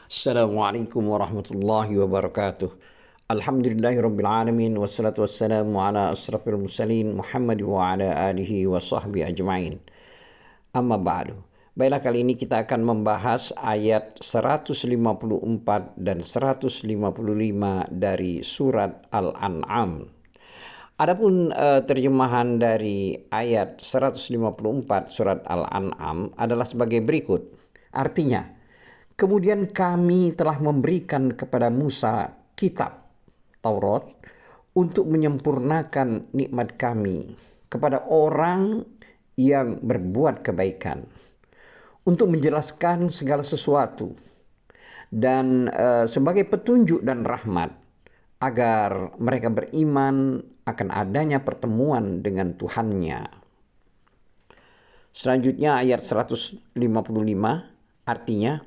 Assalamualaikum warahmatullahi wabarakatuh. Alhamdulillahirabbil alamin wassalatu wassalamu ala asrafil mursalin Muhammad wa ala alihi wa sahbihi ajmain. Amma ba'du. Baiklah, kali ini kita akan membahas ayat 154 dan 155 dari surat Al-An'am. Adapun terjemahan dari ayat 154 surat Al-An'am adalah sebagai berikut. Artinya, kemudian kami telah memberikan kepada Musa kitab Taurat untuk menyempurnakan nikmat kami kepada orang yang berbuat kebaikan, untuk menjelaskan segala sesuatu dan sebagai petunjuk dan rahmat agar mereka beriman akan adanya pertemuan dengan Tuhannya. Selanjutnya ayat 155 artinya,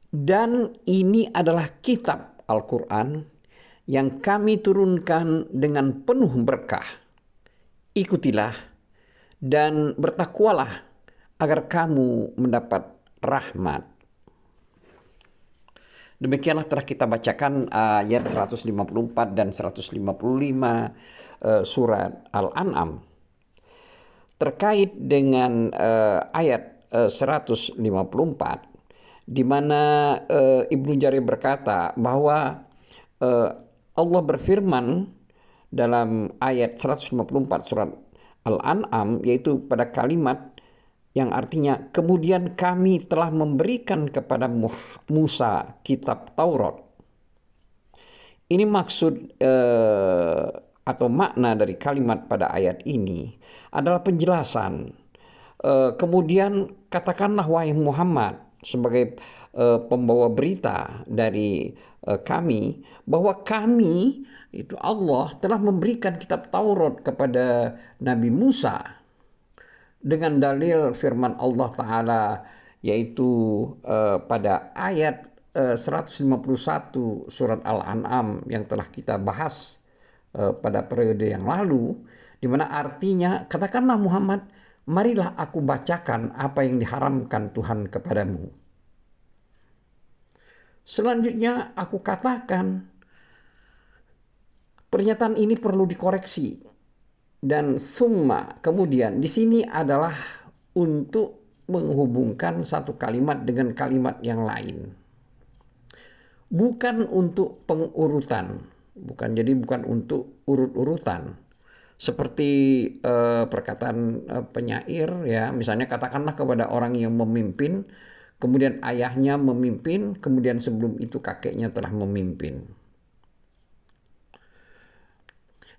dan ini adalah kitab Al-Quran yang kami turunkan dengan penuh berkah. Ikutilah dan bertakwalah agar kamu mendapat rahmat. Demikianlah telah kita bacakan ayat 154 dan 155 surat Al-An'am. Terkait dengan ayat 154, di mana Ibnu Jarir berkata bahwa Allah berfirman dalam ayat 154 surat Al-An'am, yaitu pada kalimat yang artinya kemudian kami telah memberikan kepada Musa kitab Taurat. Ini maksud atau makna dari kalimat pada ayat ini adalah penjelasan. Kemudian katakanlah wahai Muhammad sebagai pembawa berita dari kami, bahwa kami itu Allah telah memberikan kitab Taurat kepada Nabi Musa dengan dalil firman Allah Ta'ala, yaitu pada ayat 151 surat Al-An'am yang telah kita bahas pada periode yang lalu, di mana artinya, katakanlah Muhammad, marilah aku bacakan apa yang diharamkan Tuhan kepadamu. Selanjutnya aku katakan, pernyataan ini perlu dikoreksi. Dan summa, kemudian di sini adalah untuk menghubungkan satu kalimat dengan kalimat yang lain. Bukan untuk pengurutan, bukan untuk urut-urutan. Seperti perkataan penyair, ya, misalnya katakanlah kepada orang yang memimpin, kemudian ayahnya memimpin, kemudian sebelum itu kakeknya telah memimpin.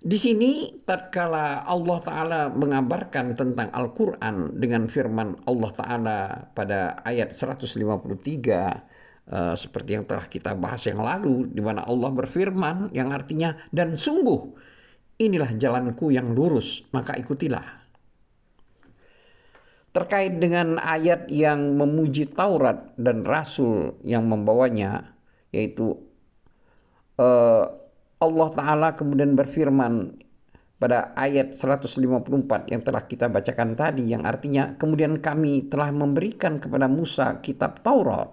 Di sini tatkala Allah Ta'ala mengabarkan tentang Al-Quran dengan firman Allah Ta'ala pada ayat 153 seperti yang telah kita bahas yang lalu, di mana Allah berfirman yang artinya, dan sungguh inilah jalanku yang lurus, maka ikutilah. Terkait dengan ayat yang memuji Taurat dan Rasul yang membawanya, yaitu Allah Ta'ala kemudian berfirman pada ayat 154 yang telah kita bacakan tadi, yang artinya kemudian kami telah memberikan kepada Musa kitab Taurat.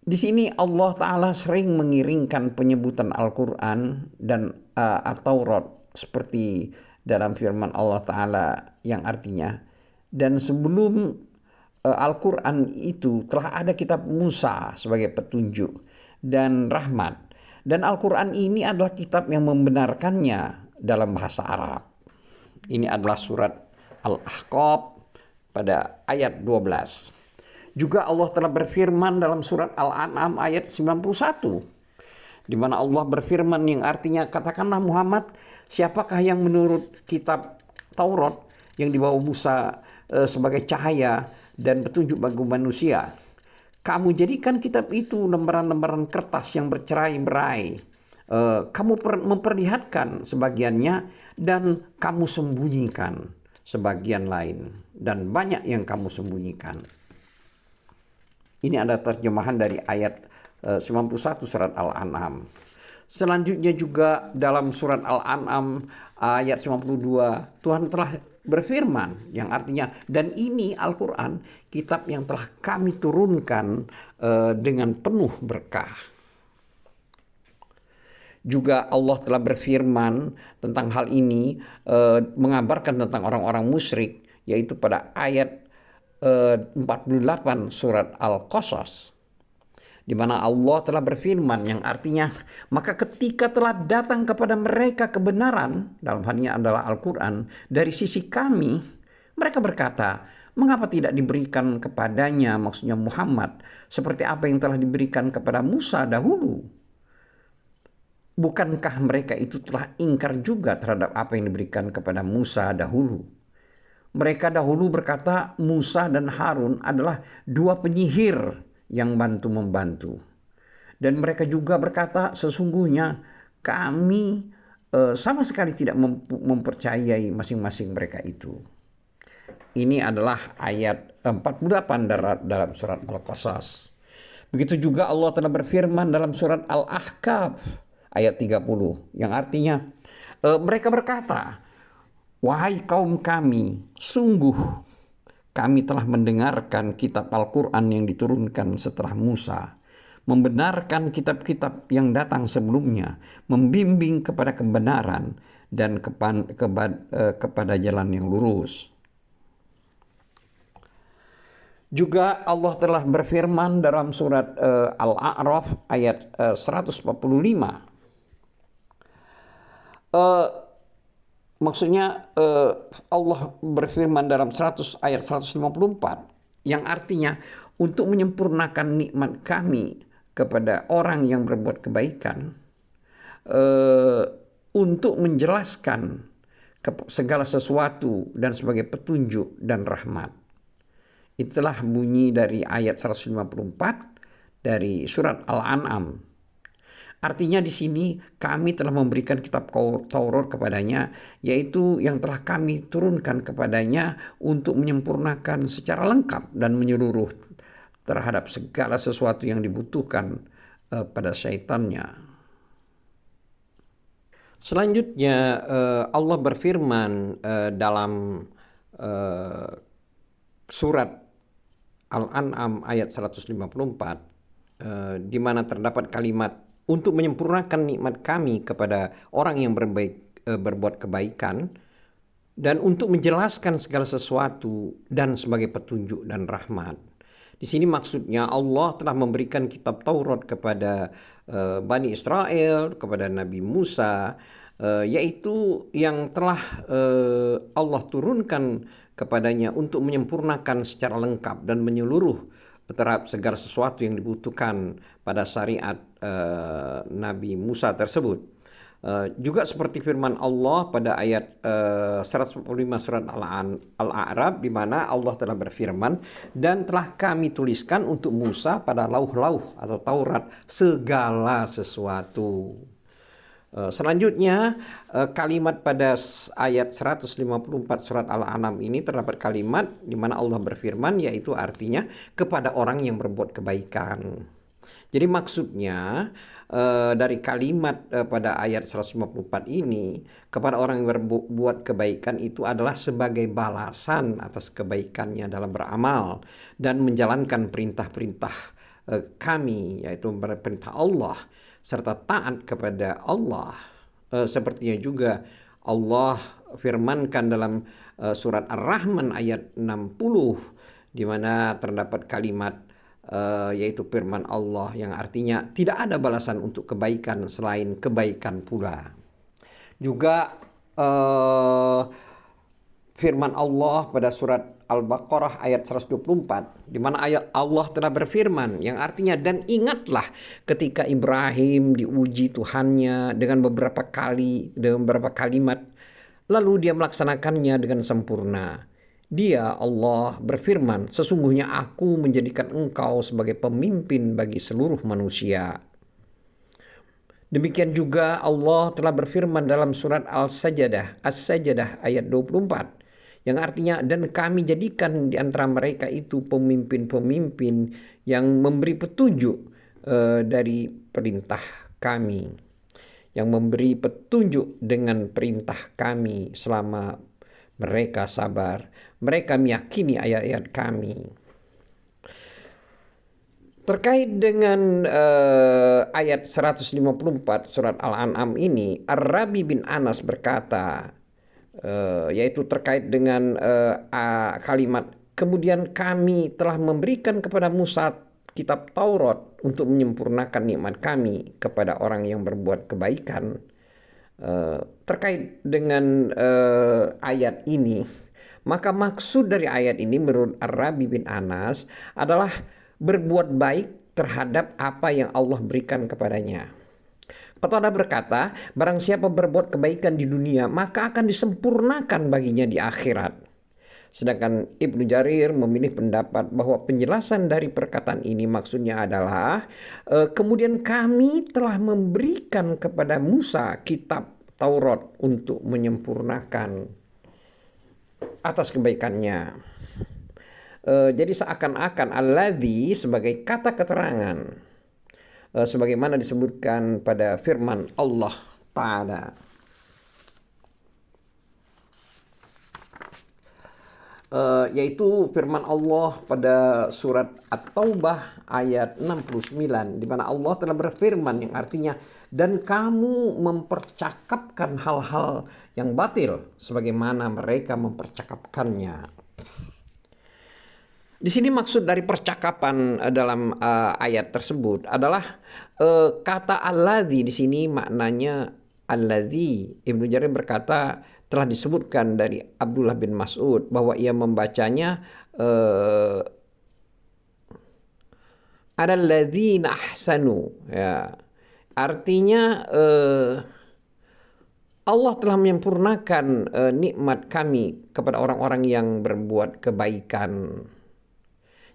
Di sini Allah Ta'ala sering mengiringkan penyebutan Al-Quran dan At-Taurat seperti dalam firman Allah Ta'ala yang artinya, dan sebelum Al-Quran itu telah ada kitab Musa sebagai petunjuk dan rahmat. Dan Al-Quran ini adalah kitab yang membenarkannya dalam bahasa Arab. Ini adalah surat Al-Ahqaf pada ayat 12. Juga Allah telah berfirman dalam surat Al-An'am ayat 91, di mana Allah berfirman yang artinya, katakanlah Muhammad, siapakah yang menurut kitab Taurat yang dibawa Musa sebagai cahaya dan petunjuk bagi manusia, kamu jadikan kitab itu lembaran-lembaran kertas yang bercerai-berai. Kamu memperlihatkan sebagiannya dan kamu sembunyikan sebagian lain. Dan banyak yang kamu sembunyikan. Ini adalah terjemahan dari ayat 91 surat Al-An'am. Selanjutnya juga dalam surat Al-An'am ayat 92, Tuhan telah berfirman, yang artinya, dan ini Al-Quran, kitab yang telah kami turunkan dengan penuh berkah. Juga Allah telah berfirman tentang hal ini, mengabarkan tentang orang-orang musyrik, yaitu pada ayat 48 surat Al-Qasas, di mana Allah telah berfirman, yang artinya, maka ketika telah datang kepada mereka kebenaran, dalam hal ini adalah Al-Quran, dari sisi kami, mereka berkata, mengapa tidak diberikan kepadanya, maksudnya Muhammad, seperti apa yang telah diberikan kepada Musa dahulu? Bukankah mereka itu telah ingkar juga terhadap apa yang diberikan kepada Musa dahulu? Mereka dahulu berkata Musa dan Harun adalah dua penyihir yang bantu-membantu. Dan mereka juga berkata sesungguhnya kami sama sekali tidak mempercayai masing-masing mereka itu. Ini adalah ayat 48 dalam surat Al-Qasas. Begitu juga Allah telah berfirman dalam surat Al-Ahqaf ayat 30, yang artinya mereka berkata, wahai kaum kami, sungguh kami telah mendengarkan kitab Al-Quran yang diturunkan setelah Musa, membenarkan kitab-kitab yang datang sebelumnya, membimbing kepada kebenaran dan kepada jalan yang lurus. Juga Allah telah berfirman dalam surat Al-A'raf ayat 145. Maksudnya Allah berfirman dalam ayat 154, yang artinya untuk menyempurnakan nikmat kami kepada orang yang berbuat kebaikan, untuk menjelaskan segala sesuatu dan sebagai petunjuk dan rahmat. Itulah bunyi dari ayat 154 dari surat Al-An'am. Artinya di sini kami telah memberikan kitab Taurat kepadanya, yaitu yang telah kami turunkan kepadanya untuk menyempurnakan secara lengkap dan menyeluruh terhadap segala sesuatu yang dibutuhkan pada syaitannya. Selanjutnya Allah berfirman dalam surat Al-An'am ayat 154, di mana terdapat kalimat untuk menyempurnakan nikmat kami kepada orang yang berbuat kebaikan, dan untuk menjelaskan segala sesuatu dan sebagai petunjuk dan rahmat. Di sini maksudnya Allah telah memberikan kitab Taurat kepada Bani Israel, kepada Nabi Musa, yaitu yang telah Allah turunkan kepadanya untuk menyempurnakan secara lengkap dan menyeluruh terhadap segala sesuatu yang dibutuhkan pada syariat Nabi Musa tersebut. Juga seperti firman Allah pada ayat 145 surat Al-A'raf, di mana Allah telah berfirman, dan telah kami tuliskan untuk Musa pada lauh-lauh atau Taurat segala sesuatu. Selanjutnya kalimat pada ayat 154 surat Al-An'am ini terdapat kalimat di mana Allah berfirman, yaitu artinya kepada orang yang berbuat kebaikan. Jadi maksudnya dari kalimat pada ayat 154 ini, kepada orang yang berbuat kebaikan itu adalah sebagai balasan atas kebaikannya dalam beramal dan menjalankan perintah-perintah kami, yaitu perintah Allah, serta taat kepada Allah. Sepertinya juga Allah firmankan dalam surat Ar-Rahman ayat 60, di mana terdapat kalimat yaitu firman Allah yang artinya tidak ada balasan untuk kebaikan selain kebaikan pula. Juga firman Allah pada surat Al-Baqarah ayat 124, di mana ayat Allah telah berfirman yang artinya, dan ingatlah ketika Ibrahim diuji Tuhannya dengan beberapa kalimat, lalu dia melaksanakannya dengan sempurna. Dia, Allah, berfirman, sesungguhnya aku menjadikan engkau sebagai pemimpin bagi seluruh manusia. Demikian juga Allah telah berfirman dalam surat As-Sajdah ayat 24, yang artinya, dan kami jadikan di antara mereka itu pemimpin-pemimpin yang memberi petunjuk dari perintah kami, yang memberi petunjuk dengan perintah kami selama mereka sabar, mereka meyakini ayat-ayat kami. Terkait dengan ayat 154 surat Al-An'am ini, Ar-Rabi bin Anas berkata, yaitu terkait dengan kalimat, kemudian kami telah memberikan kepada Musa kitab Taurat untuk menyempurnakan nikmat kami kepada orang yang berbuat kebaikan. Terkait dengan ayat ini, maka maksud dari ayat ini menurut Ar-Rabi bin Anas adalah berbuat baik terhadap apa yang Allah berikan kepadanya. Qatadah berkata, barang siapa berbuat kebaikan di dunia, maka akan disempurnakan baginya di akhirat. Sedangkan Ibnu Jarir memilih pendapat bahwa penjelasan dari perkataan ini maksudnya adalah kemudian kami telah memberikan kepada Musa kitab Taurat untuk menyempurnakan atas kebaikannya. Jadi seakan-akan alladzi sebagai kata keterangan sebagaimana disebutkan pada firman Allah Ta'ala. Yaitu firman Allah pada surat At-Taubah ayat 69, di mana Allah telah berfirman yang artinya, dan kamu mempercakapkan hal-hal yang batil sebagaimana mereka mempercakapkannya. Di sini maksud dari percakapan dalam ayat tersebut adalah kata allazi di sini maknanya allazi. Ibnu Jarir berkata telah disebutkan dari Abdullah bin Mas'ud bahwa ia membacanya adalladzina ahsanu, ya. Artinya Allah telah menyempurnakan nikmat kami kepada orang-orang yang berbuat kebaikan.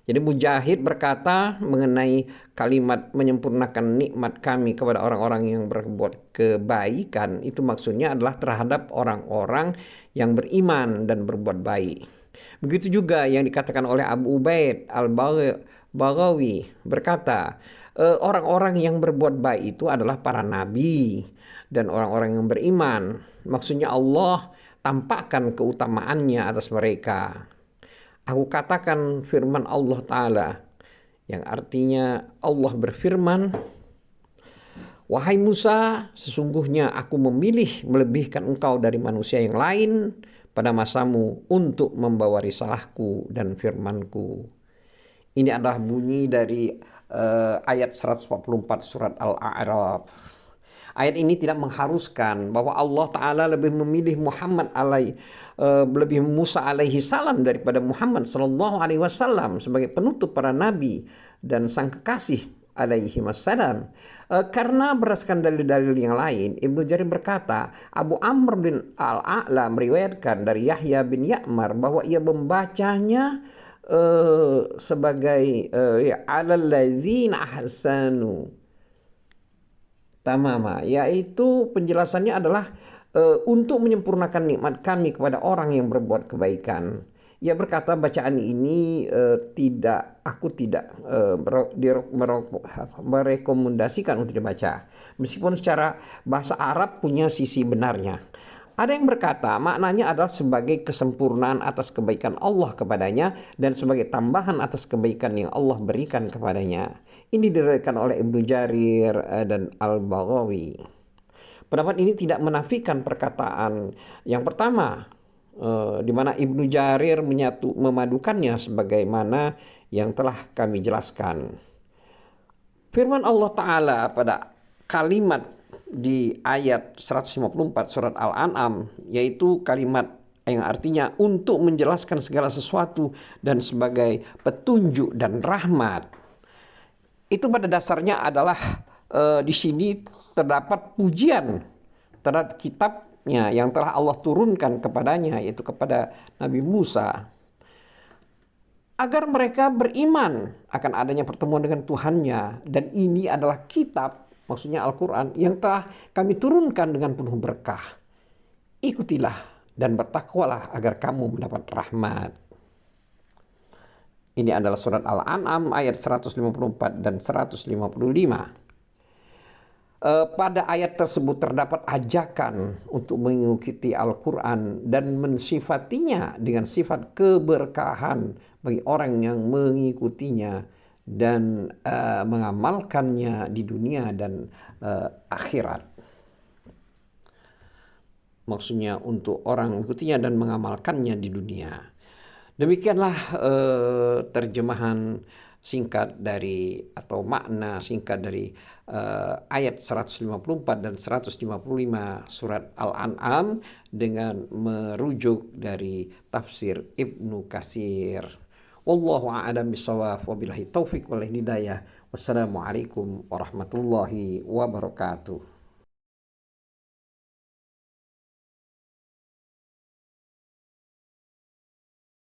Jadi Mujahid berkata mengenai kalimat menyempurnakan nikmat kami kepada orang-orang yang berbuat kebaikan, itu maksudnya adalah terhadap orang-orang yang beriman dan berbuat baik. Begitu juga yang dikatakan oleh Abu Ubaid Al-Baghawi berkata, orang-orang yang berbuat baik itu adalah para nabi dan orang-orang yang beriman. Maksudnya Allah tampakkan keutamaannya atas mereka. Aku katakan firman Allah Ta'ala, yang artinya Allah berfirman, wahai Musa, sesungguhnya aku memilih melebihkan engkau dari manusia yang lain pada masamu untuk membawa risalahku dan firmanku. Ini adalah bunyi dari ayat 144 surat Al-A'raf. Ayat ini tidak mengharuskan bahwa Allah Ta'ala lebih memilih lebih Musa alaihi salam daripada Muhammad sallallahu alaihi wasallam sebagai penutup para nabi dan sang kekasih alaihi wassalam. Karena berdasarkan dalil-dalil yang lain, Ibnu Jarir berkata, Abu Amr bin Al-A'la meriwayatkan dari Yahya bin Ya'mar bahwa ia membacanya sebagai alalladzina ahsanu tamama, yaitu penjelasannya adalah untuk menyempurnakan nikmat kami kepada orang yang berbuat kebaikan. Ia berkata bacaan ini aku tidak merekomendasikan untuk dibaca, meskipun secara bahasa Arab punya sisi benarnya. Ada yang berkata maknanya adalah sebagai kesempurnaan atas kebaikan Allah kepadanya dan sebagai tambahan atas kebaikan yang Allah berikan kepadanya. Ini diriwayatkan oleh Ibnu Jarir dan Al-Baghawi. Pendapat ini tidak menafikan perkataan yang pertama, di mana Ibnu Jarir memadukannya sebagaimana yang telah kami jelaskan. Firman Allah Ta'ala pada kalimat di ayat 154 surat Al-An'am, yaitu kalimat yang artinya untuk menjelaskan segala sesuatu dan sebagai petunjuk dan rahmat. Itu pada dasarnya adalah di sini terdapat pujian terhadap kitabnya yang telah Allah turunkan kepadanya, yaitu kepada Nabi Musa, agar mereka beriman akan adanya pertemuan dengan Tuhannya. Dan ini adalah kitab, maksudnya Al-Quran, yang telah kami turunkan dengan penuh berkah. Ikutilah dan bertakwalah agar kamu mendapat rahmat. Ini adalah surat Al-An'am ayat 154 dan 155. pada ayat tersebut terdapat ajakan untuk mengikuti Al-Quran dan mensifatinya dengan sifat keberkahan bagi orang yang mengikutinya dan mengamalkannya di dunia dan akhirat. Maksudnya untuk orang mengikutinya dan mengamalkannya di dunia. Demikianlah terjemahan singkat dari atau makna singkat dari ayat 154 dan 155 surat Al-An'am dengan merujuk dari tafsir Ibnu Katsir. Wallahu a'lam bishawab, wabillahi taufik wal hidayah. Wassalamualaikum warahmatullahi wabarakatuh.